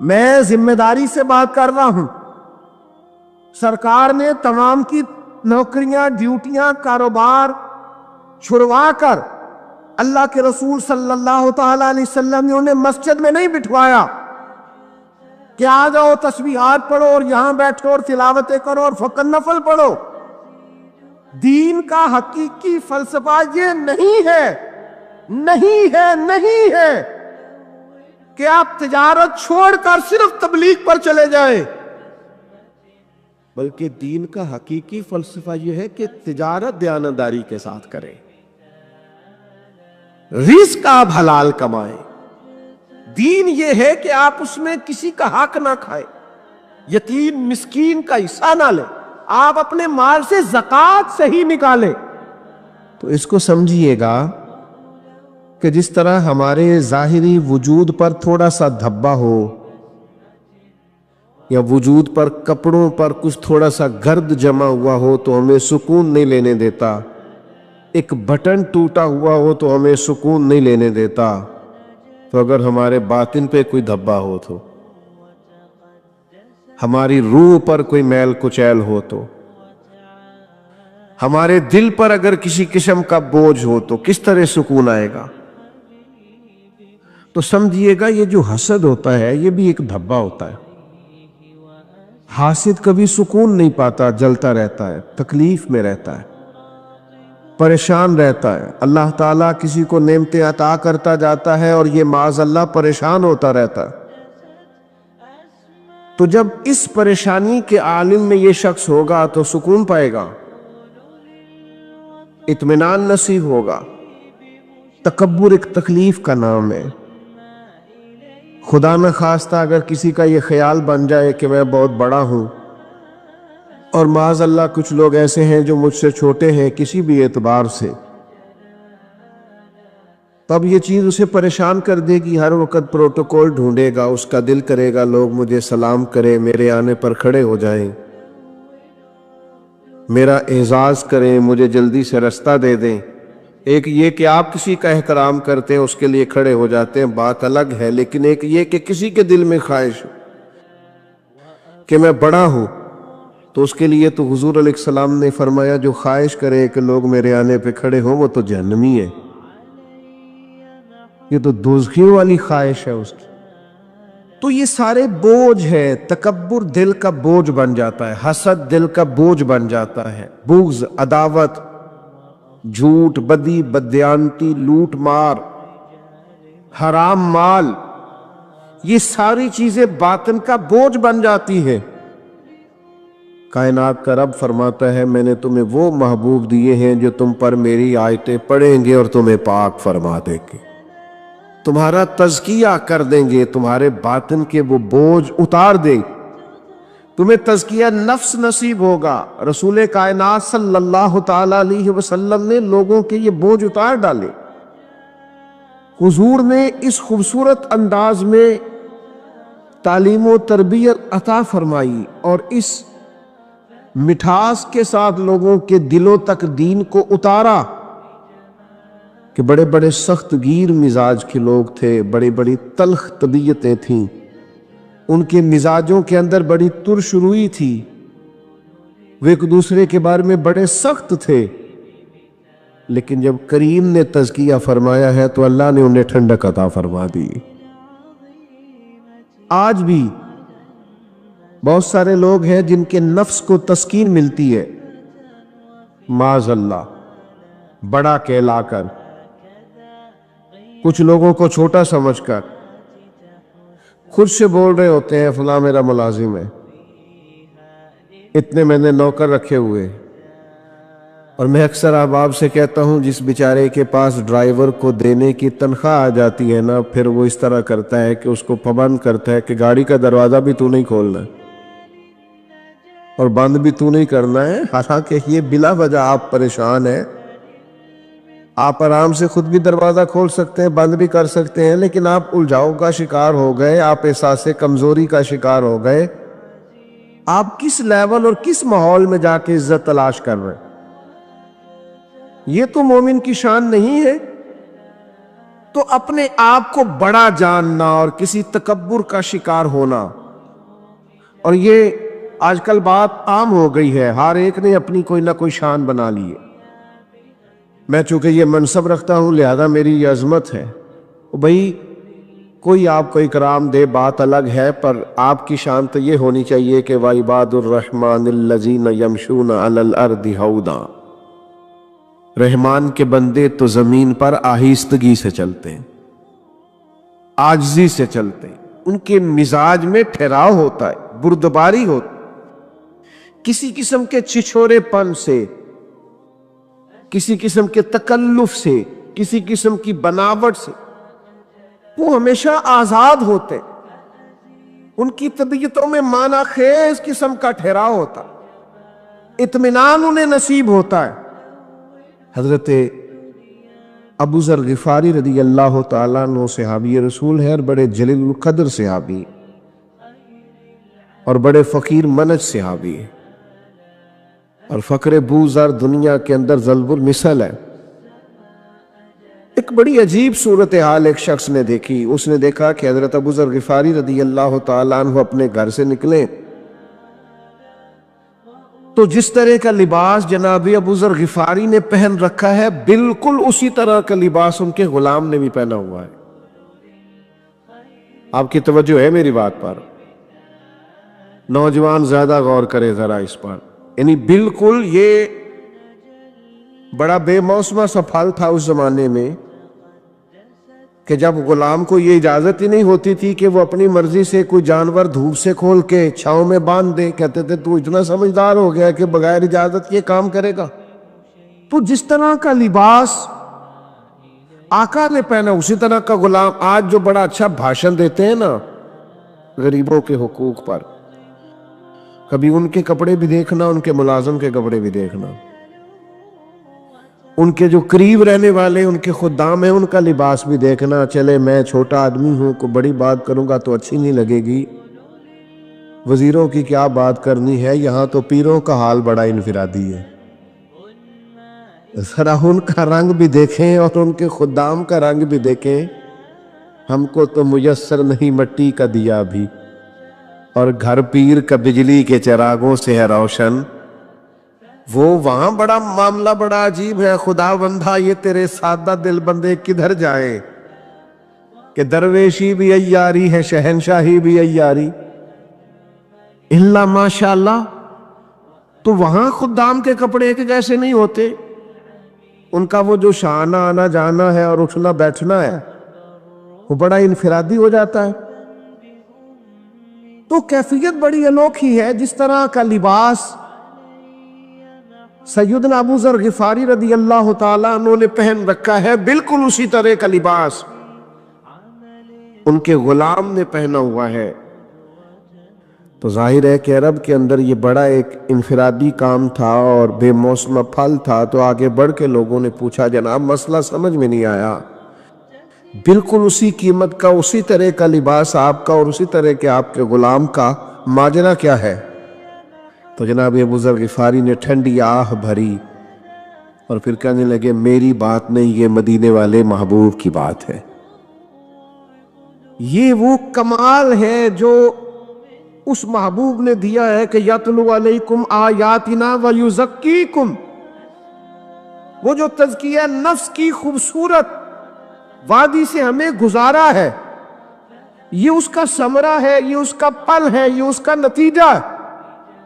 میں ذمہ داری سے بات کر رہا ہوں. سرکار نے تمام کی نوکریاں، ڈیوٹیاں، کاروبار چھڑوا کر اللہ کے رسول صلی اللہ تعالی علیہ وسلم نے انہیں مسجد میں نہیں بٹھوایا کہ آ جاؤ تسبیحات پڑھو اور یہاں بیٹھو اور تلاوتیں کرو اور فقط نفل پڑھو. دین کا حقیقی فلسفہ یہ نہیں ہے، نہیں ہے کہ آپ تجارت چھوڑ کر صرف تبلیغ پر چلے جائیں، بلکہ دین کا حقیقی فلسفہ یہ ہے کہ تجارت دیانتداری کے ساتھ کریں، رزق آپ حلال کمائیں. دین یہ ہے کہ آپ اس میں کسی کا حق نہ کھائیں، یتیم مسکین کا حصہ نہ لیں، آپ اپنے مال سے زکوٰۃ صحیح نکالیں. تو اس کو سمجھیے گا کہ جس طرح ہمارے ظاہری وجود پر تھوڑا سا دھبا ہو یا وجود پر کپڑوں پر کچھ تھوڑا سا گرد جمع ہوا ہو تو ہمیں سکون نہیں لینے دیتا، ایک بٹن ٹوٹا ہوا ہو تو ہمیں سکون نہیں لینے دیتا، تو اگر ہمارے باطن پہ کوئی دھبا ہو تو، ہماری روح پر کوئی میل کچیل ہو تو، ہمارے دل پر اگر کسی قسم کا بوجھ ہو تو کس طرح سکون آئے گا؟ تو سمجھیے گا یہ جو حسد ہوتا ہے یہ بھی ایک دھبا ہوتا ہے. حاسد کبھی سکون نہیں پاتا، جلتا رہتا ہے، تکلیف میں رہتا ہے، پریشان رہتا ہے. اللہ تعالیٰ کسی کو نعمتیں عطا کرتا جاتا ہے اور یہ معاذ اللہ پریشان ہوتا رہتا ہے. تو جب اس پریشانی کے عالم میں یہ شخص ہوگا تو سکون پائے گا، اطمینان نصیب ہوگا. تکبر ایک تکلیف کا نام ہے. خدا نہ خواستہ اگر کسی کا یہ خیال بن جائے کہ میں بہت بڑا ہوں، اور معاذ اللہ کچھ لوگ ایسے ہیں جو مجھ سے چھوٹے ہیں کسی بھی اعتبار سے، تب یہ چیز اسے پریشان کر دے گی. ہر وقت پروٹوکول ڈھونڈے گا، اس کا دل کرے گا لوگ مجھے سلام کریں، میرے آنے پر کھڑے ہو جائیں، میرا اعزاز کریں، مجھے جلدی سے رستہ دے دیں. ایک یہ کہ آپ کسی کا احترام کرتے ہیں، اس کے لیے کھڑے ہو جاتے ہیں، بات الگ ہے. لیکن ایک یہ کہ کسی کے دل میں خواہش کہ میں بڑا ہوں، تو اس کے لیے تو حضور علیہ السلام نے فرمایا جو خواہش کرے کہ لوگ میرے آنے پہ کھڑے ہوں وہ تو جہنمی ہے. یہ تو دوزخیوں والی خواہش ہے اس کی. تو یہ سارے بوجھ ہے. تکبر دل کا بوجھ بن جاتا ہے، حسد دل کا بوجھ بن جاتا ہے، بغض، عداوت، جھوٹ، بدی، بددیانتی، لوٹ مار، حرام مال، یہ ساری چیزیں باطن کا بوجھ بن جاتی ہے. کائنات کا رب فرماتا ہے میں نے تمہیں وہ محبوب دیے ہیں جو تم پر میری آیتیں پڑھیں گے اور تمہیں پاک فرما دیں گے، تمہارا تزکیہ کر دیں گے، تمہارے باطن کے وہ بوجھ اتار دیں، تمہیں تزکیہ نفس نصیب ہوگا. رسول کائنات صلی اللہ تعالی علیہ وسلم نے لوگوں کے یہ بوجھ اتار ڈالے. حضور نے اس خوبصورت انداز میں تعلیم و تربیت عطا فرمائی اور اس مٹھاس کے ساتھ لوگوں کے دلوں تک دین کو اتارا کہ بڑے بڑے سخت گیر مزاج کے لوگ تھے، بڑی بڑی تلخ طبیعتیں تھیں، ان کے مزاجوں کے اندر بڑی ترش روئی تھی، وہ ایک دوسرے کے بارے میں بڑے سخت تھے. لیکن جب کریم نے تزکیہ فرمایا ہے تو اللہ نے انہیں ٹھنڈک عطا فرما دی. آج بھی بہت سارے لوگ ہیں جن کے نفس کو تسکین ملتی ہے معاذ اللہ بڑا کہلا کر، کچھ لوگوں کو چھوٹا سمجھ کر. خود سے بول رہے ہوتے ہیں فلاں میرا ملازم ہے، اتنے میں نے نوکر رکھے ہوئے. اور میں اکثر احباب سے کہتا ہوں جس بیچارے کے پاس ڈرائیور کو دینے کی تنخواہ آ جاتی ہے نا، پھر وہ اس طرح کرتا ہے کہ اس کو پابند کرتا ہے کہ گاڑی کا دروازہ بھی تو نہیں کھولنا اور بند بھی تو نہیں کرنا ہے. حالانکہ یہ بلا وجہ آپ پریشان ہیں. آپ آرام سے خود بھی دروازہ کھول سکتے ہیں، بند بھی کر سکتے ہیں، لیکن آپ الجھاؤ کا شکار ہو گئے، آپ احساس کمزوری کا شکار ہو گئے. آپ کس لیول اور کس ماحول میں جا کے عزت تلاش کر رہے ہیں؟ یہ تو مومن کی شان نہیں ہے. تو اپنے آپ کو بڑا جاننا اور کسی تکبر کا شکار ہونا، اور یہ آج کل بات عام ہو گئی ہے، ہر ایک نے اپنی کوئی نہ کوئی شان بنا لی ہے۔ میں چونکہ یہ منصب رکھتا ہوں لہذا میری یہ عظمت ہے۔ بھئی کوئی آپ کو اکرام دے بات الگ ہے، پر آپ کی شان تو یہ ہونی چاہیے کہ وَعِبَادُ الرَّحْمَنِ الَّذِينَ يَمْشُونَ عَلَى الْأَرْضِ هَوْنًا، رحمان کے بندے تو زمین پر آہستگی سے چلتے ہیں، عاجزی سے چلتے ہیں، ان کے مزاج میں ٹھہراؤ ہوتا ہے، بردباری ہوتی، کسی قسم کے چھچھورے پن سے، کسی قسم کے تکلف سے، کسی قسم کی بناوٹ سے وہ ہمیشہ آزاد ہوتے، ان کی طبیعتوں میں معنی خیز قسم کا ٹھہراؤ ہوتا، اطمینان انہیں نصیب ہوتا ہے۔ حضرت ابو ذر غفاری رضی اللہ تعالیٰ عنہ صحابی رسول ہے، اور بڑے جلیل القدر صحابی اور بڑے فقیر منج صحابی ہے، اور فقر ابو ذر دنیا کے اندر ضرب المثل ہے۔ ایک بڑی عجیب صورتحال ایک شخص نے دیکھی، اس نے دیکھا کہ حضرت ابو ذر غفاری رضی اللہ تعالیٰ عنہ اپنے گھر سے نکلے تو جس طرح کا لباس جناب ابو ذر غفاری نے پہن رکھا ہے بالکل اسی طرح کا لباس ان کے غلام نے بھی پہنا ہوا ہے۔ آپ کی توجہ ہے میری بات پر؟ نوجوان زیادہ غور کرے ذرا اس پر، یعنی بالکل یہ بڑا بے موسمہ سا پھل تھا اس زمانے میں کہ جب غلام کو یہ اجازت ہی نہیں ہوتی تھی کہ وہ اپنی مرضی سے کوئی جانور دھوپ سے کھول کے چھاؤں میں باندھ دے، کہتے تھے تو اتنا سمجھدار ہو گیا کہ بغیر اجازت یہ کام کرے گا۔ تو جس طرح کا لباس آقا نے پہنا اسی طرح کا غلام، آج جو بڑا اچھا بھاشن دیتے ہیں نا غریبوں کے حقوق پر، کبھی ان کے کپڑے بھی دیکھنا، ان کے ملازم کے کپڑے بھی دیکھنا، ان کے جو قریب رہنے والے ان کے خدام ہیں ان کا لباس بھی دیکھنا۔ چلے میں چھوٹا آدمی ہوں، کوئی بڑی بات کروں گا تو اچھی نہیں لگے گی، وزیروں کی کیا بات کرنی ہے، یہاں تو پیروں کا حال بڑا انفرادی ہے، ذرا ان کا رنگ بھی دیکھیں اور ان کے خدام کا رنگ بھی دیکھیں۔ ہم کو تو میسر نہیں مٹی کا دیا بھی، اور گھر پیر کا بجلی کے چراغوں سے ہے روشن۔ وہ وہاں بڑا معاملہ بڑا عجیب ہے، خدا بندہ یہ تیرے سادہ دل بندے کدھر جائیں کہ درویشی بھی عیاری ہے، شہنشاہی بھی عیاری، اللہ ماشاءاللہ۔ تو وہاں خدام کے کپڑے ایک جیسے نہیں ہوتے، ان کا وہ جو شانہ آنا جانا ہے اور اٹھنا بیٹھنا ہے وہ بڑا انفرادی ہو جاتا ہے۔ تو کیفیت بڑی انوکھی ہے، جس طرح کا لباس سیدنا ابو ذر غفاری رضی اللہ تعالیٰ عنہ نے پہن رکھا ہے بالکل اسی طرح کا لباس ان کے غلام نے پہنا ہوا ہے۔ تو ظاہر ہے کہ عرب کے اندر یہ بڑا ایک انفرادی کام تھا اور بے موسم پھل تھا۔ تو آگے بڑھ کے لوگوں نے پوچھا جناب مسئلہ سمجھ میں نہیں آیا، بالکل اسی قیمت کا اسی طرح کا لباس آپ کا اور اسی طرح کے آپ کے غلام کا، ماجرا کیا ہے؟ تو جناب ابو ذر غفاری نے ٹھنڈی آہ بھری اور پھر کہنے لگے میری بات نہیں، یہ مدینے والے محبوب کی بات ہے۔ یہ وہ کمال ہے جو اس محبوب نے دیا ہے کہ یتلو علیکم آیاتنا ویزکیکم، وہ جو تزکیہ نفس کی خوبصورت وادی سے ہمیں گزارا ہے، یہ اس کا ثمرہ ہے، یہ اس کا پھل ہے، یہ اس کا نتیجہ ہے۔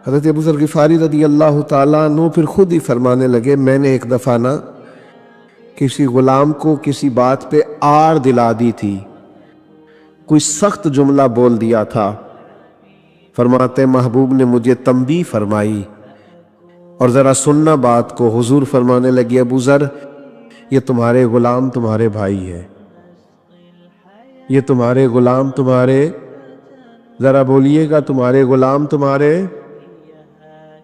حضرت ابو ذر غفاری رضی اللہ تعالیٰ عنہ پھر خود ہی فرمانے لگے میں نے ایک دفعہ نا کسی غلام کو کسی بات پہ آر دلا دی تھی، کوئی سخت جملہ بول دیا تھا، فرماتے محبوب نے مجھے تنبیہ فرمائی اور ذرا سننا بات کو۔ حضور فرمانے لگے ابو ذر یہ تمہارے غلام تمہارے بھائی ہے، یہ تمہارے غلام تمہارے، ذرا بولیے گا تمہارے غلام تمہارے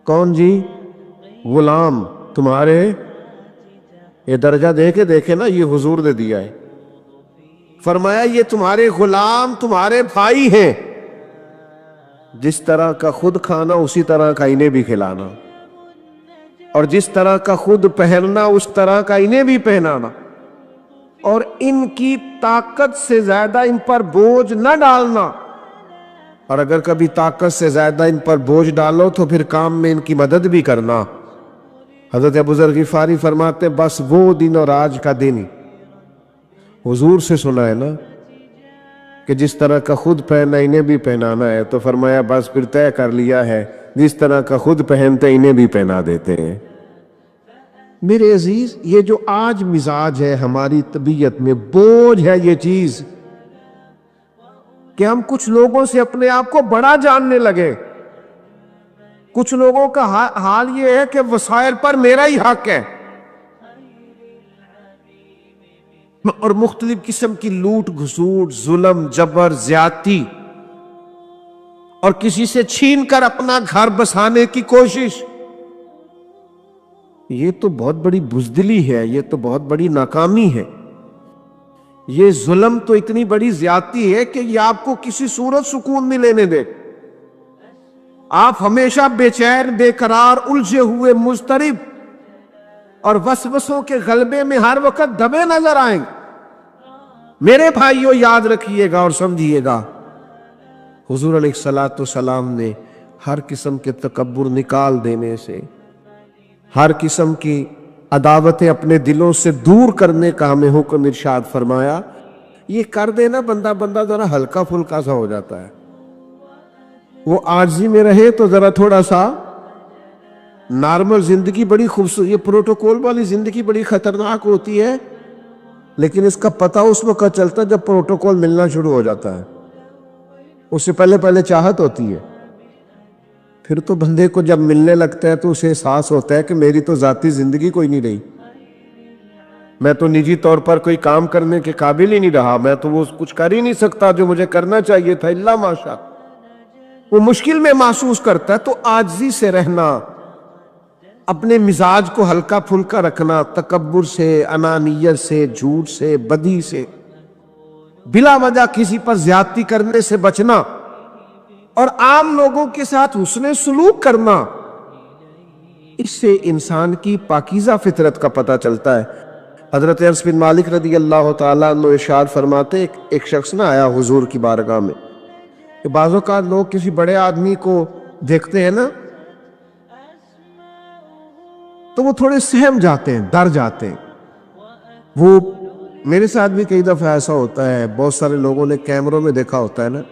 کون جی؟ غلام تمہارے، یہ درجہ دے کے دیکھے نا، یہ حضور نے دیا ہے، فرمایا یہ تمہارے غلام تمہارے بھائی ہیں، جس طرح کا خود کھانا اسی طرح کا انہیں بھی کھلانا، اور جس طرح کا خود پہننا اس طرح کا انہیں بھی پہنانا۔ اور ان کی طاقت سے زیادہ ان پر بوجھ نہ ڈالنا، اور اگر کبھی طاقت سے زیادہ ان پر بوجھ ڈالو تو پھر کام میں ان کی مدد بھی کرنا۔ حضرت ابو ذر غفاری فرماتے بس وہ دن اور آج کا دن حضور سے سنا ہے نا کہ جس طرح کا خود پہنا انہیں بھی پہنانا ہے، تو فرمایا بس پھر طے کر لیا ہے جس طرح کا خود پہنتے انہیں بھی پہنا دیتے ہیں۔ میرے عزیز، یہ جو آج مزاج ہے ہماری طبیعت میں، بوجھ ہے یہ چیز کہ ہم کچھ لوگوں سے اپنے آپ کو بڑا جاننے لگے۔ کچھ لوگوں کا حال یہ ہے کہ وسائل پر میرا ہی حق ہے، اور مختلف قسم کی لوٹ گھسوٹ، ظلم، جبر، زیادتی، اور کسی سے چھین کر اپنا گھر بسانے کی کوشش۔ یہ تو بہت بڑی بزدلی ہے، یہ تو بہت بڑی ناکامی ہے، یہ ظلم تو اتنی بڑی زیادتی ہے کہ یہ آپ کو کسی صورت سکون نہیں لینے دے۔ آپ ہمیشہ بے چین، بے قرار، الجھے ہوئے، مضطرب اور وسوسوں کے غلبے میں ہر وقت دبے نظر آئیں۔ میرے بھائیوں، یاد رکھیے گا اور سمجھیے گا، حضور علیہ الصلوۃ والسلام نے ہر قسم کے تکبر نکال دینے سے، ہر قسم کی عداوتیں اپنے دلوں سے دور کرنے کا ہمیں حکم ارشاد فرمایا۔ یہ کر دینا بندہ ذرا ہلکا پھلکا سا ہو جاتا ہے، وہ عاجزی میں رہے تو ذرا تھوڑا سا نارمل زندگی بڑی خوبصورت۔ یہ پروٹوکول والی زندگی بڑی خطرناک ہوتی ہے، لیکن اس کا پتہ اس وقت چلتا ہے جب پروٹوکول ملنا شروع ہو جاتا ہے۔ اس سے پہلے چاہت ہوتی ہے، پھر تو بندے کو جب ملنے لگتا ہے تو اسے احساس ہوتا ہے کہ میری تو ذاتی زندگی کوئی نہیں رہی، میں تو نجی طور پر کوئی کام کرنے کے قابل ہی نہیں رہا، میں تو وہ کچھ کر ہی نہیں سکتا جو مجھے کرنا چاہیے تھا، الا ماشاء۔ وہ مشکل میں محسوس کرتا ہے، تو عاجزی سے رہنا، اپنے مزاج کو ہلکا پھلکا رکھنا، تکبر سے، انانیت سے، جھوٹ سے، بدی سے، بلا وجہ کسی پر زیادتی کرنے سے بچنا، اور عام لوگوں کے ساتھ حسن سلوک کرنا، اس سے انسان کی پاکیزہ فطرت کا پتہ چلتا ہے۔ حضرت انس بن مالک رضی اللہ تعالیٰ عنہ ارشاد فرماتے، ایک شخص نہ آیا حضور کی بارگاہ میں، کہ بعض اوقات لوگ کسی بڑے آدمی کو دیکھتے ہیں نا تو وہ تھوڑے سہم جاتے ہیں، ڈر جاتے ہیں۔ وہ میرے ساتھ بھی کئی دفعہ ایسا ہوتا ہے، بہت سارے لوگوں نے کیمروں میں دیکھا ہوتا ہے نا،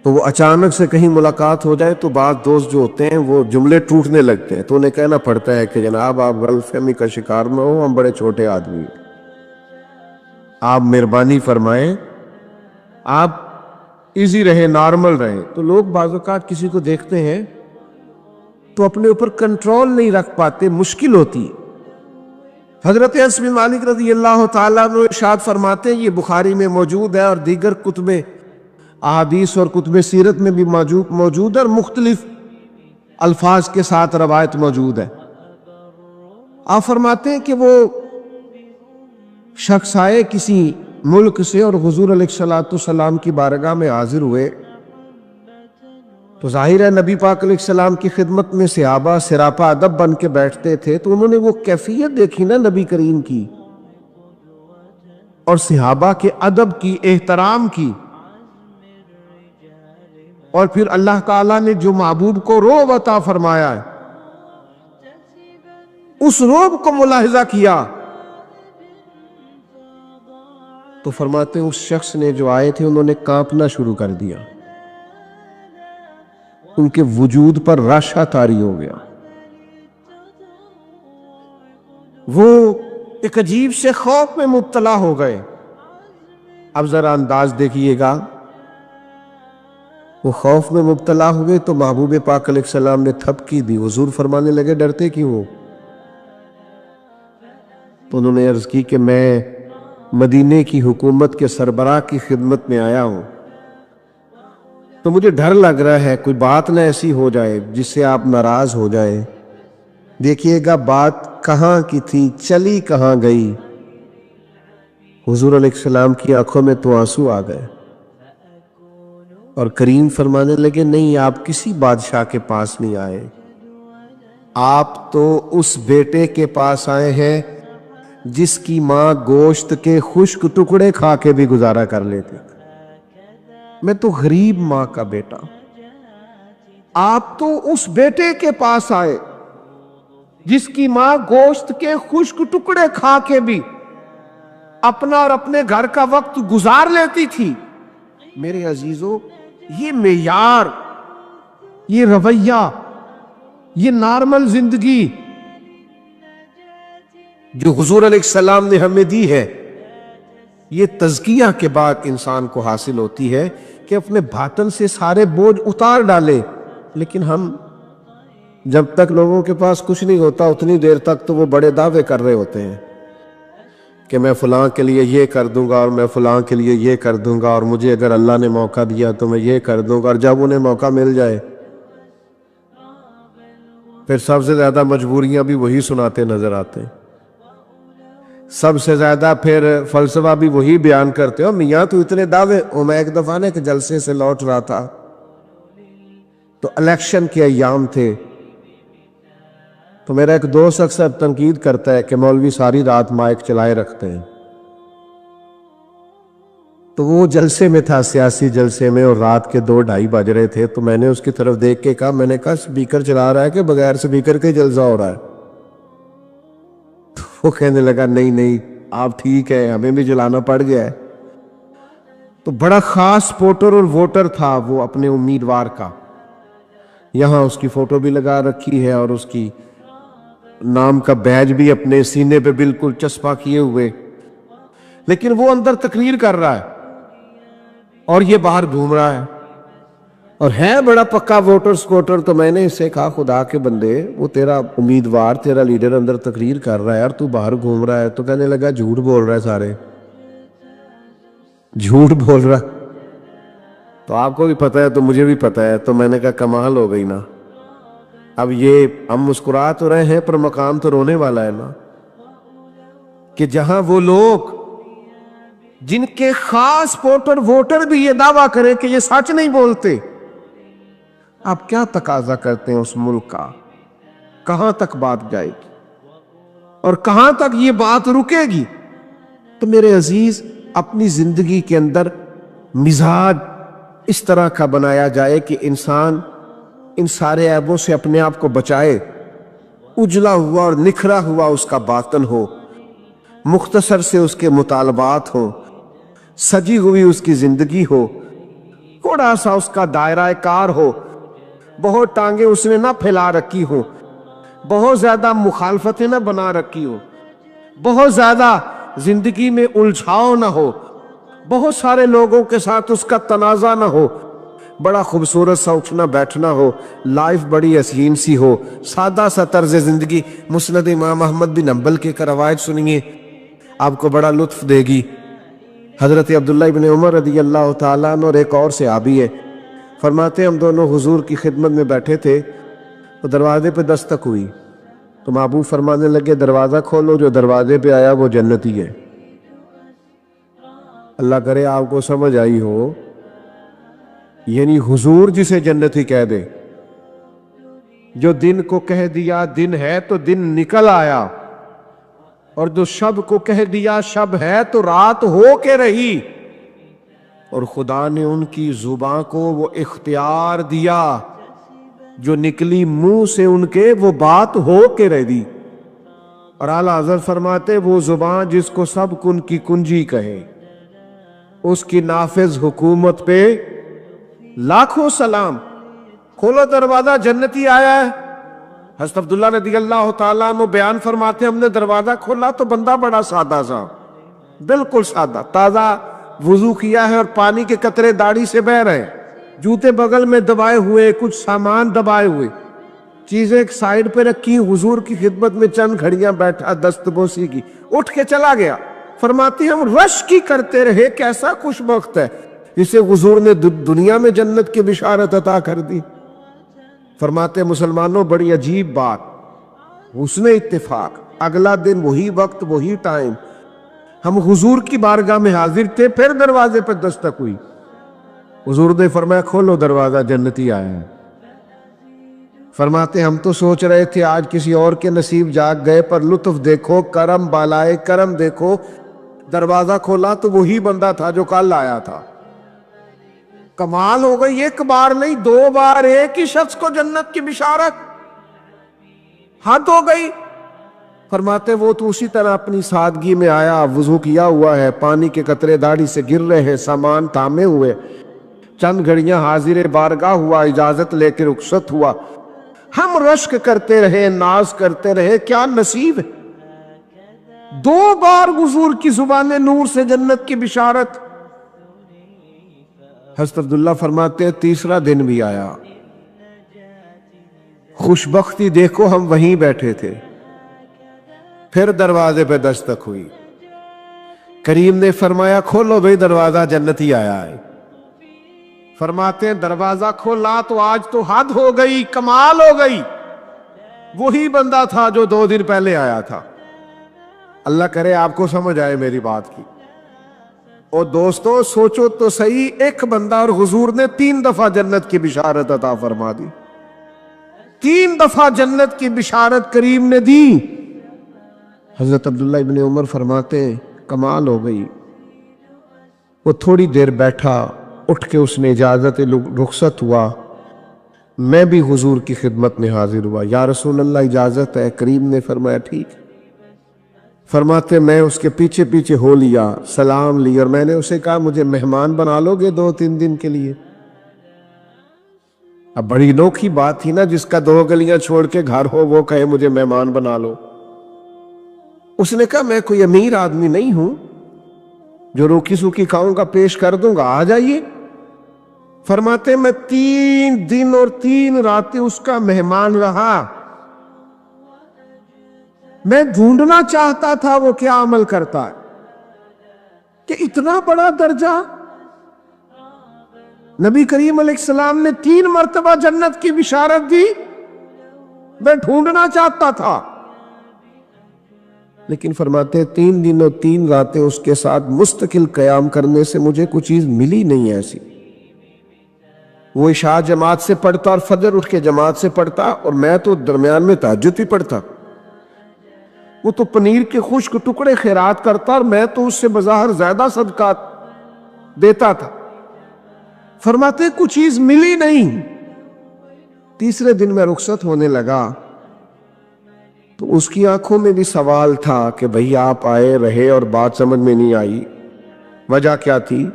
تو وہ اچانک سے کہیں ملاقات ہو جائے تو بعض دوست جو ہوتے ہیں وہ جملے ٹوٹنے لگتے ہیں، تو انہیں کہنا پڑتا ہے کہ جناب آپ غلط فہمی کا شکار نہ ہو، ہم بڑے چھوٹے آدمی ہیں، آپ مہربانی فرمائیں، آپ ایزی رہیں، نارمل رہیں۔ تو لوگ بعض اوقات کسی کو دیکھتے ہیں تو اپنے اوپر کنٹرول نہیں رکھ پاتے، مشکل ہوتی ہے۔ حضرت انس بن مالک رضی اللہ تعالیٰ عنہ ارشاد فرماتے ہیں، یہ بخاری میں موجود ہے اور دیگر کتب احادیث اور کتب سیرت میں بھی موجود ہے، اور مختلف الفاظ کے ساتھ روایت موجود ہے۔ آپ فرماتے ہیں کہ وہ شخص آئے کسی ملک سے اور حضور علیہ الصلوۃ والسلام کی بارگاہ میں حاضر ہوئے، تو ظاہر ہے نبی پاک علیہ السلام کی خدمت میں صحابہ سراپا ادب بن کے بیٹھتے تھے، تو انہوں نے وہ کیفیت دیکھی نا نبی کریم کی، اور صحابہ کے ادب کی، احترام کی، اور پھر اللہ تعالیٰ نے جو محبوب کو رعب عطا فرمایا ہے اس رعب کو ملاحظہ کیا، تو فرماتے ہیں اس شخص نے، جو آئے تھے، انہوں نے کانپنا شروع کر دیا، ان کے وجود پر رشا طاری ہو گیا، وہ ایک عجیب سے خوف میں مبتلا ہو گئے۔ اب ذرا انداز دیکھیے گا، وہ خوف میں مبتلا ہوئے تو محبوب پاک علیہ السلام نے تھپکی دی، حضور فرمانے لگے ڈرتے کیوں ہو؟ تو انہوں نے عرض کی کہ میں مدینے کی حکومت کے سربراہ کی خدمت میں آیا ہوں، تو مجھے ڈر لگ رہا ہے کوئی بات نہ ایسی ہو جائے جس سے آپ ناراض ہو جائیں۔ دیکھیے گا بات کہاں کی تھی، چلی کہاں گئی۔ حضور علیہ السلام کی آنکھوں میں تو آنسو آ گئے، اور کریم فرمانے لگے نہیں، آپ کسی بادشاہ کے پاس نہیں آئے، آپ تو اس بیٹے کے پاس آئے ہیں جس کی ماں گوشت کے خشک ٹکڑے کھا کے بھی گزارا کر لیتی. میں تو غریب ماں کا بیٹا. آپ تو اس بیٹے کے پاس آئے جس کی ماں گوشت کے خشک ٹکڑے کھا کے بھی اپنا اور اپنے گھر کا وقت گزار لیتی تھی. میرے عزیزو، یہ معیار، یہ رویہ، یہ نارمل زندگی جو حضور علیہ السلام نے ہمیں دی ہے، یہ تزکیہ کے بعد انسان کو حاصل ہوتی ہے کہ اپنے باطن سے سارے بوجھ اتار ڈالے. لیکن ہم جب تک لوگوں کے پاس کچھ نہیں ہوتا اتنی دیر تک تو وہ بڑے دعوے کر رہے ہوتے ہیں کہ میں فلاں کے لیے یہ کر دوں گا اور میں فلاں کے لیے یہ کر دوں گا اور مجھے اگر اللہ نے موقع دیا تو میں یہ کر دوں گا. اور جب انہیں موقع مل جائے پھر سب سے زیادہ مجبوریاں بھی وہی سناتے نظر آتے ہیں. سب سے زیادہ پھر فلسفہ بھی وہی بیان کرتے ہو. میاں تو اتنے دعوے. میں ایک دفعہ نے کہ جلسے سے لوٹ رہا تھا تو الیکشن کے ایام تھے، تو میرا ایک دوست اکثر تنقید کرتا ہے کہ مولوی ساری رات مائک چلائے رکھتے ہیں. تو وہ جلسے میں تھا، سیاسی جلسے میں، اور رات کے 2-2:30 بج رہے تھے. تو میں نے اس کی طرف دیکھ کے کہا، میں نے کہا سپیکر چلا رہا ہے کہ بغیر سپیکر کے جلسہ ہو رہا ہے؟ تو وہ کہنے لگا نہیں نہیں آپ ٹھیک ہے، ہمیں بھی جلانا پڑ گیا ہے. تو بڑا خاص سپورٹر اور ووٹر تھا وہ اپنے امیدوار کا. یہاں اس کی فوٹو بھی لگا رکھی ہے اور اس کی نام کا بیج بھی اپنے سینے پہ بالکل چسپاں کیے ہوئے. لیکن وہ اندر تقریر کر رہا ہے اور یہ باہر گھوم رہا ہے اور ہے بڑا پکا ووٹر سپورٹر. تو میں نے اس سے کہا خدا کے بندے، وہ تیرا امیدوار، تیرا لیڈر اندر تقریر کر رہا ہے اور تو باہر گھوم رہا ہے. تو کہنے لگا جھوٹ بول رہا ہے، سارے جھوٹ بول رہا. تو آپ کو بھی پتہ ہے تو مجھے بھی پتہ ہے. تو میں نے کہا کمال ہو گئی نا. اب یہ ہم مسکرا تو رہے ہیں پر مقام تو رونے والا ہے نا، کہ جہاں وہ لوگ جن کے خاص سپورٹر ووٹر بھی یہ دعویٰ کریں کہ یہ سچ نہیں بولتے، آپ کیا تقاضا کرتے ہیں اس ملک کا؟ کہاں تک بات جائے گی اور کہاں تک یہ بات رکے گی؟ تو میرے عزیز، اپنی زندگی کے اندر مزاج اس طرح کا بنایا جائے کہ انسان ان سارے عیبوں سے اپنے آپ کو بچائے. اجلا ہوا اور نکھرا ہوا اس کا باطن ہو، مختصر سے اس کے مطالبات ہوں، سجی ہوئی اس کی زندگی ہو، تھوڑا سا اس کا دائرہ کار ہو، بہت ٹانگیں اس نے نہ پھیلا رکھی ہو، بہت زیادہ مخالفتیں نہ بنا رکھی ہو، بہت زیادہ زندگی میں الجھاؤ نہ ہو، بہت سارے لوگوں کے ساتھ اس کا تنازع نہ ہو، بڑا خوبصورت سا اٹھنا بیٹھنا ہو، لائف بڑی حسین سی ہو، سادہ سا طرز زندگی. مسند امام احمد بن حنبل کی ایک روایت سنیے، آپ کو بڑا لطف دے گی. حضرت عبداللہ ابن عمر رضی اللہ تعالیٰ عنہ اور ایک اور صحابی ہے، فرماتے ہم دونوں حضور کی خدمت میں بیٹھے تھے تو دروازے پہ دستک ہوئی. تو محبوب فرمانے لگے دروازہ کھولو، جو دروازے پہ آیا وہ جنتی ہے. اللہ کرے آپ کو سمجھ آئی ہو. یعنی حضور جسے جنتی کہہ دے، جو دن کو کہہ دیا دن ہے تو دن نکل آیا، اور جو شب کو کہہ دیا شب ہے تو رات ہو کے رہی. اور خدا نے ان کی زبان کو وہ اختیار دیا، جو نکلی منہ سے ان کے وہ بات ہو کے رہ دی. اور اعلیٰ حضرت فرماتے وہ زبان جس کو سب کن کی کنجی کہے، اس کی نافذ حکومت پہ لاکھوں سلام. کھولو دروازہ، جنتی آیا ہے. حضرت عبداللہ رضی اللہ تعالیٰ عنہ بیان فرماتے ہم نے دروازہ کھولا تو بندہ بڑا سادہ سا، بالکل سادہ، تازہ وضو کیا ہے اور پانی کے قطرے داڑھی سے بہہ رہے ہیں، جوتے بغل میں دبائے ہوئے، کچھ سامان دبائے ہوئے، چیزیں ایک سائیڈ پہ رکھی، حضور کی خدمت میں چند گھڑیاں بیٹھا، دست بوسی کی، اٹھ کے چلا گیا. فرماتی ہم رش کی کرتے رہے، کیسا خوش بخت ہے جسے حضور نے دنیا میں جنت کی بشارت عطا کر دی. فرماتے مسلمانوں بڑی عجیب بات، حسن اتفاق، اگلا دن وہی وقت وہی ٹائم ہم حضور کی بارگاہ میں حاضر تھے، پھر دروازے پہ دستک ہوئی. حضور نے فرمایا کھولو دروازہ، جنتی آیا ہے. فرماتے ہم تو سوچ رہے تھے آج کسی اور کے نصیب جاگ گئے، پر لطف دیکھو، کرم بالائے کرم دیکھو، دروازہ کھولا تو وہی بندہ تھا جو کل آیا تھا۔ کمال ہو گئی، ایک بار نہیں 2 بار ایک ہی شخص کو جنت کی بشارت، حد ہو گئی۔ فرماتے وہ تو اسی طرح اپنی سادگی میں آیا، وضو کیا ہوا ہے، پانی کے قطرے داڑھی سے گر رہے ہیں، سامان تھامے ہوئے، چند گھڑیاں حاضر بارگاہ ہوا، اجازت لے کے رخصت ہوا۔ ہم رشک کرتے رہے، ناز کرتے رہے، کیا نصیب ہے۔ 2 بار حضور کی زبان نور سے جنت کی بشارت۔ حضرت عبداللہ فرماتے ہیں تیسرا دن بھی آیا، خوشبختی دیکھو ہم وہیں بیٹھے تھے، پھر دروازے پہ دستک ہوئی، کریم نے فرمایا کھولو بھئی دروازہ، جنتی آیا ہے۔ فرماتے ہیں دروازہ کھولا تو آج تو حد ہو گئی، کمال ہو گئی، وہی بندہ تھا جو 2 دن پہلے آیا تھا۔ اللہ کرے آپ کو سمجھ آئے میری بات کی۔ اور دوستو سوچو تو صحیح، ایک بندہ اور حضور نے 3 دفعہ جنت کی بشارت عطا فرما دی، 3 دفعہ جنت کی بشارت کریم نے دی۔ حضرت عبداللہ ابن عمر فرماتے ہیں کمال ہو گئی۔ وہ تھوڑی دیر بیٹھا، اٹھ کے اس نے اجازت رخصت ہوا، میں بھی حضور کی خدمت میں حاضر ہوا، یا رسول اللہ اجازت ہے؟ کریم نے فرمایا ٹھیک۔ فرماتے میں اس کے پیچھے پیچھے ہو لیا، سلام لی، اور میں نے اسے کہا مجھے مہمان بنا لو گے 2-3 دن کے لیے؟ اب بڑی انوکھی بات تھی نا، جس کا 2 گلیاں چھوڑ کے گھر ہو وہ کہے مجھے مہمان بنا لو۔ اس نے کہا میں کوئی امیر آدمی نہیں ہوں جو روکی سوکی کھاؤں گا پیش کر دوں گا، آ جائیے۔ فرماتے میں 3 دن اور 3 راتیں اس کا مہمان رہا۔ میں ڈھونڈنا چاہتا تھا وہ کیا عمل کرتا ہے کہ اتنا بڑا درجہ۔ نبی کریم علیہ السلام نے 3 مرتبہ جنت کی بشارت دی، میں ڈھونڈنا چاہتا تھا، لیکن فرماتے 3 دن اور 3 راتیں اس کے ساتھ مستقل قیام کرنے سے مجھے کوئی چیز ملی نہیں ایسی۔ وہ عشاء جماعت سے پڑھتا اور فجر اٹھ کے جماعت سے پڑھتا، اور میں تو درمیان میں تہجد بھی پڑھتا۔ وہ تو پنیر کے خشک ٹکڑے خیرات کرتا، اور میں تو اس سے بظاہر زیادہ صدقات دیتا تھا۔ فرماتے کچھ چیز ملی نہیں۔ تیسرے دن میں رخصت ہونے لگا تو اس کی آنکھوں میں بھی سوال تھا کہ بھئی آپ آئے رہے اور بات سمجھ میں نہیں آئی، وجہ کیا تھی؟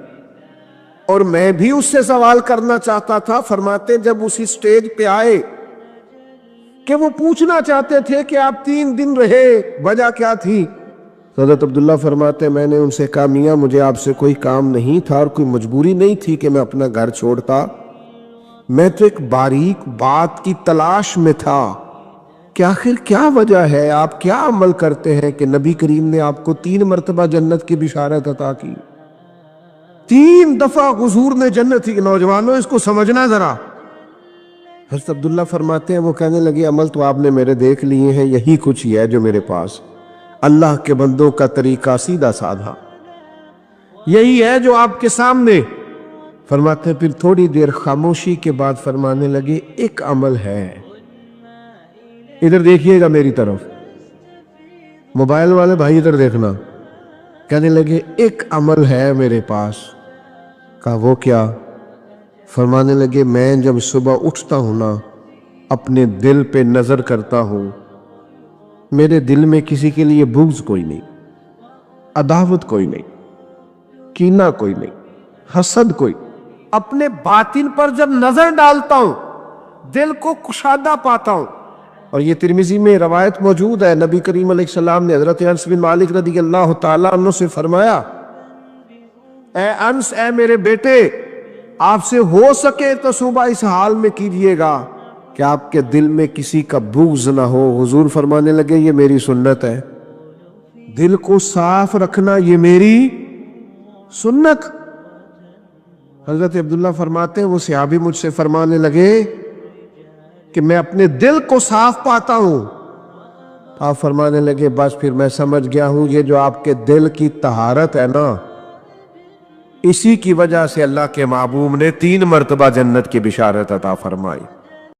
اور میں بھی اس سے سوال کرنا چاہتا تھا۔ فرماتے جب اسی سٹیج پہ آئے کہ وہ پوچھنا چاہتے تھے کہ آپ 3 دن رہے، وجہ کیا تھی؟ حضرت عبداللہ فرماتے میں نے ان سے کہا میاں مجھے آپ سے کوئی کام نہیں تھا اور کوئی مجبوری نہیں تھی کہ میں اپنا گھر چھوڑتا، میں تو ایک باریک بات کی تلاش میں تھا کہ آخر کیا وجہ ہے، آپ کیا عمل کرتے ہیں کہ نبی کریم نے آپ کو 3 مرتبہ جنت کی بشارت عطا کی، 3 دفعہ حضور نے جنت کی۔ نوجوانوں اس کو سمجھنا ذرا۔ حضرت عبداللہ فرماتے ہیں وہ کہنے لگے عمل تو آپ نے میرے دیکھ لیے ہیں، یہی کچھ ہی ہے جو میرے پاس، اللہ کے بندوں کا طریقہ سیدھا سادھا یہی ہے جو آپ کے سامنے۔ فرماتے ہیں پھر تھوڑی دیر خاموشی کے بعد فرمانے لگے ایک عمل ہے، ادھر دیکھیے گا میری طرف، موبائل والے بھائی ادھر دیکھنا۔ کہنے لگے ایک عمل ہے میرے پاس۔ کہا وہ کیا؟ فرمانے لگے میں جب صبح اٹھتا ہوں نا، اپنے دل پہ نظر کرتا ہوں، میرے دل میں کسی کے لیے بغض کوئی نہیں، عداوت کوئی نہیں، کینہ کوئی نہیں، حسد کوئی۔ اپنے باطن پر جب نظر ڈالتا ہوں دل کو کشادہ پاتا ہوں۔ اور یہ ترمذی میں روایت موجود ہے، نبی کریم علیہ السلام نے حضرت انس بن مالک رضی اللہ تعالیٰ عنہ سے فرمایا اے انس، اے میرے بیٹے، آپ سے ہو سکے تو صبح اس حال میں کیجئے گا کہ آپ کے دل میں کسی کا بغض نہ ہو۔ حضور فرمانے لگے یہ میری سنت ہے، دل کو صاف رکھنا یہ میری سنت۔ حضرت عبداللہ فرماتے ہیں وہ صحابی مجھ سے فرمانے لگے کہ میں اپنے دل کو صاف پاتا ہوں۔ آپ فرمانے لگے بس پھر میں سمجھ گیا ہوں یہ جو آپ کے دل کی طہارت ہے نا، اسی کی وجہ سے اللہ کے محبوب نے 3 مرتبہ جنت کی بشارت عطا فرمائی۔